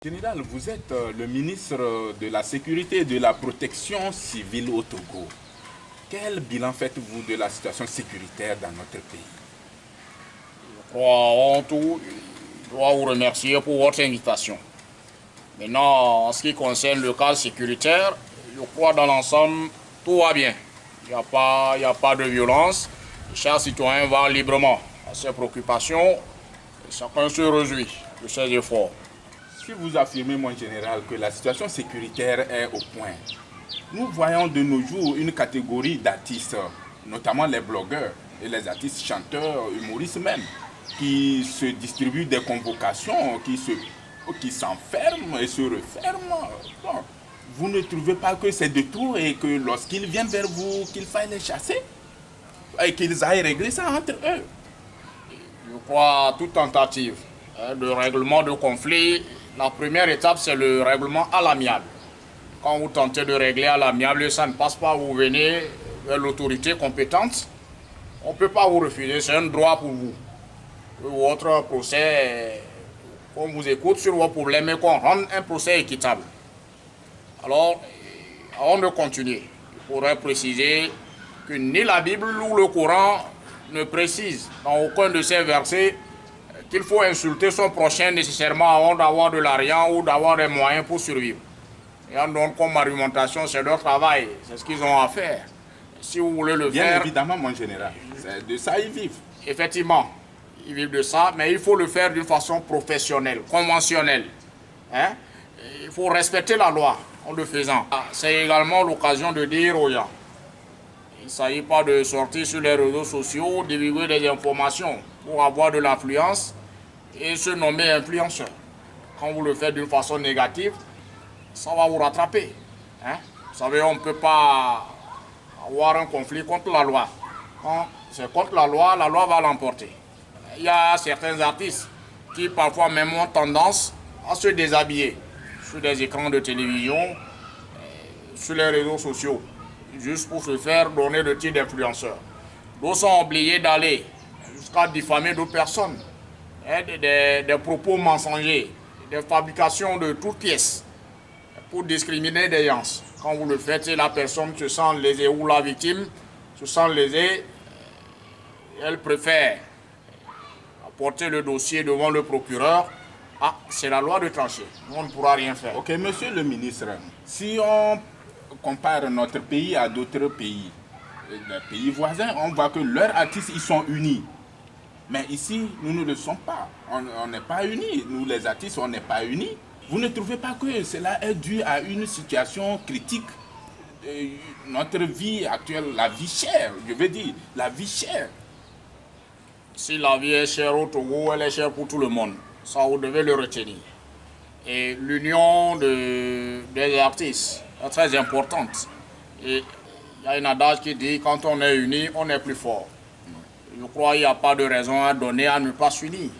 Général, vous êtes le ministre de la Sécurité et de la Protection civile au Togo. Quel bilan faites-vous de la situation sécuritaire dans notre pays? Avant tout, je dois vous remercier pour votre invitation. Maintenant, en ce qui concerne le cas sécuritaire, je crois dans l'ensemble, tout va bien. Il n'y a pas de violence. Chaque citoyen va librement à ses préoccupations et chacun se réjouit de ses efforts. Si vous affirmez, mon général, que la situation sécuritaire est au point, nous voyons de nos jours une catégorie d'artistes, notamment les blogueurs et les artistes chanteurs, humoristes même, qui se distribuent des convocations, qui s'enferment et se referment. Bon, vous ne trouvez pas que c'est de tout et que lorsqu'ils viennent vers vous, qu'il faille les chasser et qu'ils aillent régler ça entre eux? Je crois à toute tentative de règlement de conflit. La première étape, c'est le règlement à l'amiable. Quand vous tentez de régler à l'amiable, ça ne passe pas, vous venez vers l'autorité compétente. On ne peut pas vous refuser, c'est un droit pour vous. Que votre procès, qu'on vous écoute sur vos problèmes et qu'on rende un procès équitable. Alors, avant de continuer, il faudrait préciser que ni la Bible ou le Coran ne précise dans aucun de ces versets qu'il faut insulter son prochain nécessairement avant d'avoir de l'argent ou d'avoir des moyens pour survivre. Et en donc comme argumentation, c'est leur travail, c'est ce qu'ils ont à faire. Si vous voulez le Bien faire... évidemment, mon général, de ça ils vivent. Effectivement, ils vivent de ça, mais il faut le faire d'une façon professionnelle, conventionnelle. Hein? Il faut respecter la loi en le faisant. C'est également l'occasion de dire aux gens, il ne s'agit pas de sortir sur les réseaux sociaux, divulguer des informations pour avoir de l'influence et se nommer influenceur. Quand vous le faites d'une façon négative, ça va vous rattraper. Hein? Vous savez, on ne peut pas avoir un conflit contre la loi. Quand c'est contre la loi va l'emporter. Il y a certains artistes qui parfois même ont tendance à se déshabiller sur des écrans de télévision, sur les réseaux sociaux, juste pour se faire donner le titre d'influenceur. D'autres sont obligés d'aller jusqu'à diffamer d'autres personnes, hein, des propos mensongers, des fabrications de toutes pièces pour discriminer des gens. Quand vous le faites, la personne se sent lésée ou la victime se sent lésée, elle préfère apporter le dossier devant le procureur. Ah, c'est la loi de trancher. On ne pourra rien faire. Ok, monsieur le ministre, si on compare notre pays à d'autres pays, les pays voisins, on voit que leurs artistes, ils sont unis. Mais ici, nous ne le sommes pas. On n'est pas unis. Nous, les artistes, on n'est pas unis. Vous ne trouvez pas que cela est dû à une situation critique de notre vie actuelle, la vie chère, je veux dire, la vie chère? Si la vie est chère au Togo, elle est chère pour tout le monde. Ça, vous devez le retenir. Et l'union des artistes est très importante. Et il y a un adage qui dit quand on est unis, on est plus fort. Je crois qu'il n'y a pas de raison à donner à ne pas s'unir.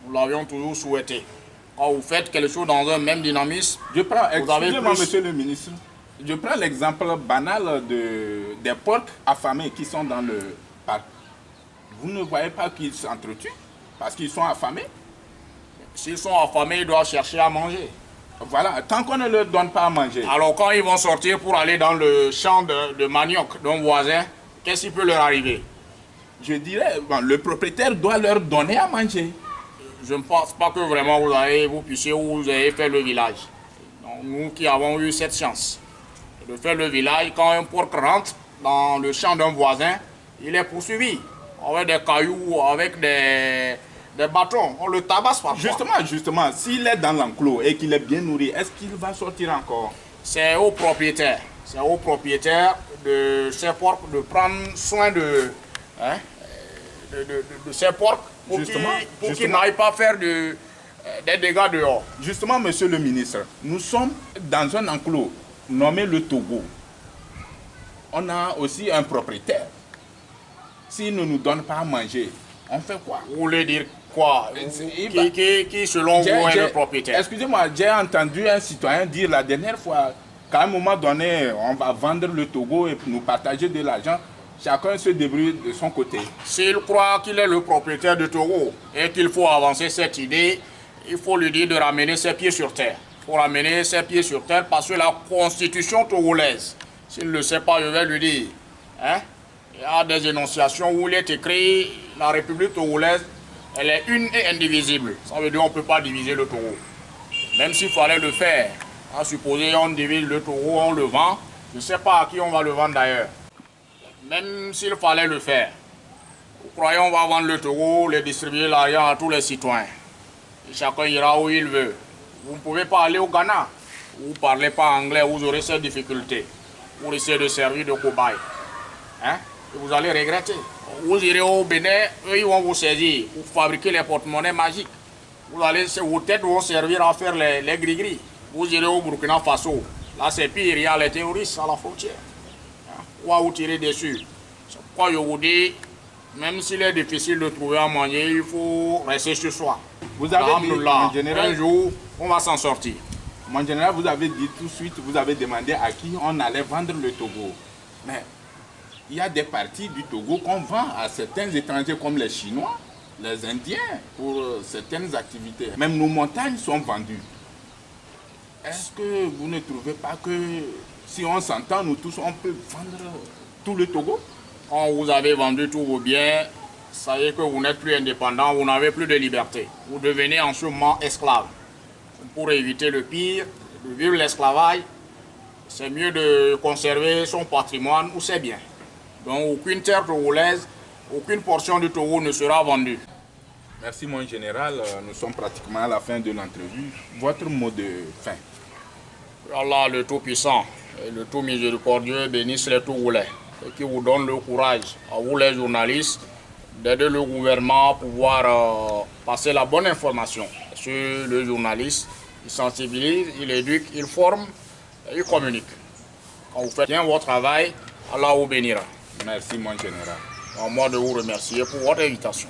Nous l'avions toujours souhaité. Quand vous faites quelque chose dans un même dynamisme, Excusez-moi, monsieur le ministre, je prends l'exemple banal des porcs affamés qui sont dans le parc. Vous ne voyez pas qu'ils s'entretuent parce qu'ils sont affamés? S'ils sont affamés, ils doivent chercher à manger. Voilà, tant qu'on ne leur donne pas à manger. Alors quand ils vont sortir pour aller dans le champ de manioc d'un voisin, qu'est-ce qui peut leur arriver? Je dirais, bon, le propriétaire doit leur donner à manger. Je ne pense pas que vraiment vous puissiez ou vous avez fait le village. Donc, nous qui avons eu cette chance de faire le village, quand un porc rentre dans le champ d'un voisin, il est poursuivi avec des cailloux, avec des bâtons. On le tabasse parfois. Justement, s'il est dans l'enclos et qu'il est bien nourri, est-ce qu'il va sortir encore? C'est au propriétaire. C'est au propriétaire de ces porcs de prendre soin de ces porcs pour qu'ils n'aillent pas faire des dégâts dehors. Justement, monsieur le ministre, nous sommes dans un enclos nommé le Togo. On a aussi un propriétaire. S'il ne nous donne pas à manger, on fait quoi? Vous voulez dire quoi? Qui selon vous est le propriétaire? Excusez-moi, j'ai entendu un citoyen dire la dernière fois qu'à un moment donné, on va vendre le Togo et nous partager de l'argent. Chacun se débrouille de son côté. S'il croit qu'il est le propriétaire de Togo et qu'il faut avancer cette idée, il faut lui dire de ramener ses pieds sur terre. Il faut ramener ses pieds sur terre parce que la constitution togolaise, s'il ne le sait pas, je vais lui dire, hein, il y a des énonciations où il est écrit la République togolaise, elle est une et indivisible. Ça veut dire qu'on ne peut pas diviser le Togo. Même s'il fallait le faire, à supposer on divise le Togo, on le vend, je ne sais pas à qui on va le vendre d'ailleurs. Même s'il fallait le faire, vous croyez qu'on va vendre le Togo, le distribuer l'argent à tous les citoyens. Et chacun ira où il veut. Vous ne pouvez pas aller au Ghana. Vous ne parlez pas anglais, vous aurez ces difficultés. Vous risquez de servir de cobaye. Hein? Et vous allez regretter. Vous irez au Bénin, eux ils vont vous saisir pour fabriquer les porte-monnaies magiques. Vos têtes vont servir à faire les gris-gris. Vous irez au Burkina Faso. Là c'est pire, il y a les terroristes à la frontière. Hein? On va vous tirer dessus. C'est pourquoi je vous dis, même s'il est difficile de trouver à manger, il faut rester chez soi. Vous avez dit, en général, un jour, on va s'en sortir. Mon général, vous avez dit tout de suite, vous avez demandé à qui on allait vendre le Togo. Mais il y a des parties du Togo qu'on vend à certains étrangers comme les Chinois, les Indiens, pour certaines activités. Même nos montagnes sont vendues. Est-ce que vous ne trouvez pas que si on s'entend, nous tous, on peut vendre tout le Togo? Quand vous avez vendu tous vos biens, ça y est que vous n'êtes plus indépendant, vous n'avez plus de liberté. Vous devenez en ce moment esclave. Pour éviter le pire, de vivre l'esclavage, c'est mieux de conserver son patrimoine ou ses biens. Donc aucune terre togolaise, aucune portion du Togo ne sera vendue. Merci mon général, nous sommes pratiquement à la fin de l'entrevue. Votre mot de fin? Allah le Tout-Puissant et le Tout-Miséricordieux bénisse les Togolais et qui vous donne le courage, à vous les journalistes, d'aider le gouvernement à pouvoir passer la bonne information. Sur le journaliste, il sensibilise, il éduque, il forme et il communique. Quand vous faites bien votre travail, Allah vous bénira. Merci mon général. À moi de vous remercier pour votre invitation.